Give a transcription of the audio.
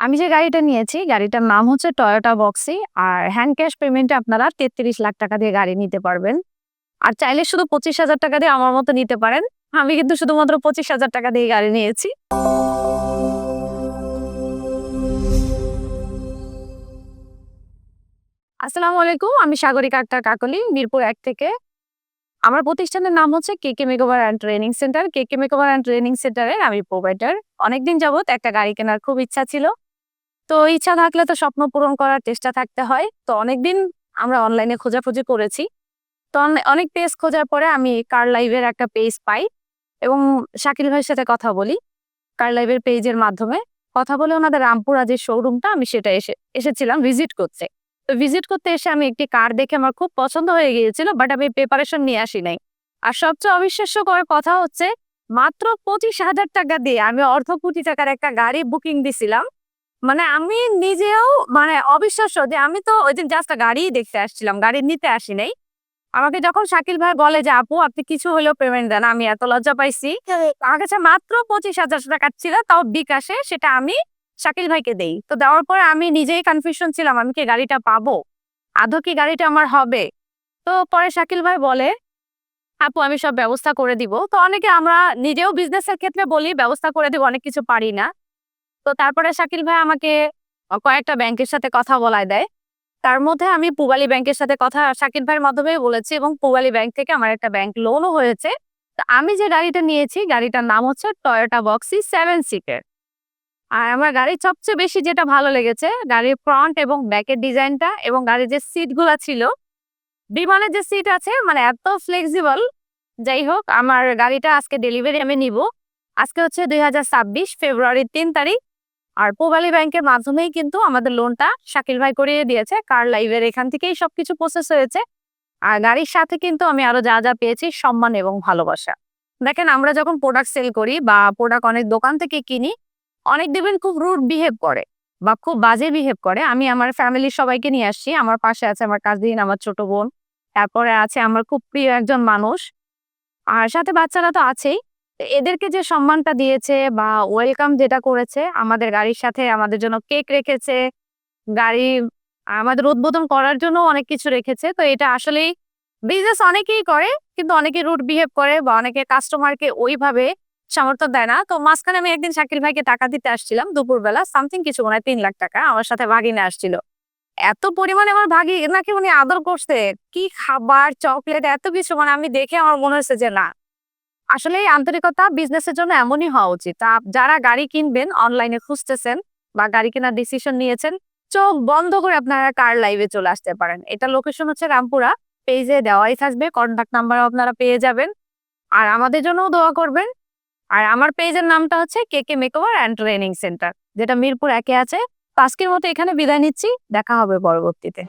আমি যে গাড়িটা নিয়েছি, গাড়িটার নাম হচ্ছে টয়োটা বক্সি। আর হ্যান্ড ক্যাশ পেমেন্টে আপনারা ৩৩ লাখ টাকা দিয়ে গাড়ি নিতে পারবেন। আর চাইলে শুধু ২৫,০০০ টাকা দিয়ে আমার মতো নিতে পারেন। আমি কিন্তু শুধুমাত্র ২৫,০০০ টাকা দিয়ে গাড়ি নিয়েছি। আসসালামু আলাইকুম। আমি সাগরিকা আক্তার কাকলি, মিরপুর ১ থেকে। আমার প্রতিষ্ঠানের নাম হচ্ছে কেকে মেকওভার অ্যান্ড ট্রেনিং সেন্টার। কেকে মেকওভার অ্যান্ড ট্রেনিং সেন্টারের আমি প্রোভাইডার। অনেকদিন যাবত একটা গাড়ি কেনার খুব ইচ্ছা ছিল। তো ইচ্ছা থাকলে তো স্বপ্ন পূরণ করার চেষ্টা থাকতে হয়। তো অনেকদিন আমরা অনলাইনে খোঁজাখুঁজি করেছি। তো অনেক পেজ খোঁজার পরে আমি কার লাইভের একটা পেজ পাই এবং শাকিল ভাইয়ের সাথে কথা বলি। কার লাইভের পেজের মাধ্যমে কথা বলে ওনাদের রামপুরা যে শোরুমটা আমি সেটা এসেছিলাম ভিজিট করতে। তো ভিজিট করতে এসে আমি একটি কার দেখে আমার খুব পছন্দ হয়ে গিয়েছিল, বাট আমি প্রিপারেশন নিয়ে আসি নাই। আর সবচেয়ে অবিশ্বাস্যকর কথা হচ্ছে, মাত্র ২৫,০০০ টাকা দিয়ে আমি অর্ধ কোটি টাকার একটা গাড়ি বুকিং দিছিলাম। মানে আমি নিজেও অবিশ্বাস্য যে আমি তো ওইদিন জাস্ট গাড়িই দেখতে আসছিলাম, গাড়ি নিতে আসি নাই। আমাকে যখন শাকিল ভাই বলে যে, "আপু আপনি কিছু হইলেও পেমেন্ট দেন।" আমি এত লজ্জা পাইছি। আমার কাছে মাত্র ২৫,০০০ টাকা ছিল, তাও বিকাশে। সেটা আমি শাকিল ভাইকে দেই। তো দেওয়ার পরে আমি নিজেই কনফিউশন ছিলাম, আমি কি গাড়িটা পাবো? আদৌ কি গাড়িটা আমার হবে? তো পরে শাকিল ভাই বলে, "আপু আমি সব ব্যবস্থা করে দিব।" তো অনেকে আমরা নিজেও বিজনেসের ক্ষেত্রে বলি ব্যবস্থা করে দিব, অনেক কিছু পারি না। তো তারপরে শাকিল ভাই আমাকে কয়েকটা ব্যাংকের সাথে কথা বলায় দেয়। তার মধ্যে আমি পূবালী ব্যাংকের সাথে কথা শাকিল ভাইয়ের মাধ্যমেই বলেছি এবং পূবালী ব্যাংক থেকে আমার একটা ব্যাংক লোনও হয়েছে। তো আমি যে গাড়িটা নিয়েছি, গাড়িটার নাম হচ্ছে টয়োটা বক্সি 7 সিটের। আর আমার গাড়ির সবচেয়ে বেশি যেটা ভালো লেগেছে, গাড়ির ফ্রন্ট এবং ব্যাকের ডিজাইনটা এবং গাড়ির যে সিটগুলা ছিল, বিমানের যে সিট আছে এত ফ্লেক্সিবল। যাই হোক, আমার গাড়িটা আজকে ডেলিভারি আমি নিব। আজকে হচ্ছে ২০২৬ ফেব্রুয়ারির ৩ তারিখ। আর পূবালী ব্যাংকের মাধ্যমেই কিন্তু আমাদের লোনটা শাকিল ভাই করিয়ে দিয়েছে। কার লাইভের এখান থেকেই সবকিছু প্রসেস হয়েছে। আর গাড়ির সাথে কিন্তু আমি আরো যা পেয়েছি, সম্মান এবং ভালোবাসা। দেখেন, আমরা যখন প্রোডাক্ট সেল করি বা প্রোডাক্ট অনেক দোকান থেকে কিনি, অনেক দেখবেন খুব রুড বিহেভ করে বা খুব বাজে বিহেভ করে। আমি আমার ফ্যামিলির সবাইকে নিয়ে আসছি। আমার পাশে আছে আমার কাজিন, আমার ছোট বোন। তারপরে আছে আমার খুব প্রিয় একজন মানুষ। আর সাথে বাচ্চারা তো আছেই। তো এদেরকে যে সম্মানটা দিয়েছে বা ওয়েলকাম যেটা করেছে, আমাদের গাড়ির সাথে আমাদের জন্য কেক রেখেছে। গাড়ি আমাদের উদ্বোধন করার জন্য অনেক কিছু রেখেছে। তো এটা আসলেই বিজনেস অনেকেই করে, কিন্তু অনেকে রুড বিহেভ করে বা অনেকে কাস্টমারকে ওইভাবে সামর্থ্য দেয় না। তো মাঝখানে আমি একদিন শাকিল ভাইকে টাকা দিতে আসছিলাম দুপুরবেলা, সামথিং কিছু ৩ লাখ টাকা। আমার সাথে ভাগিনা আসছিল। এত পরিমাণে আমার ভাগিনাকে উনি আদর করছে। কি খাবার, চকলেট, এত কিছু, আমি দেখে আমার মনে হয়েছে যে না, আসলে এই আন্তরিকতা বিজনেসের জন্য এমনই হওয়া উচিত। যারা গাড়ি কিনবেন, অনলাইনে খুঁজতেছেন বা গাড়ি কেনার ডিসিশন নিয়েছেন, চোখ বন্ধ করে আপনারা কার লাইভে চলে আসতে পারেন। এটা লোকেশন হচ্ছে রামপুরা। পেজে দেওয়াই থাকবে, কন্টাক্ট নাম্বারও আপনারা পেয়ে যাবেন। আর আমাদের জন্যও দোয়া করবেন। আর আমার পেজের নামটা হচ্ছে কেকে মেকওভার অ্যান্ড ট্রেনিং সেন্টার, যেটা মিরপুর ১ এ আছে। তো আজকের মতো এখানে বিদায় নিচ্ছি। দেখা হবে পরবর্তীতে।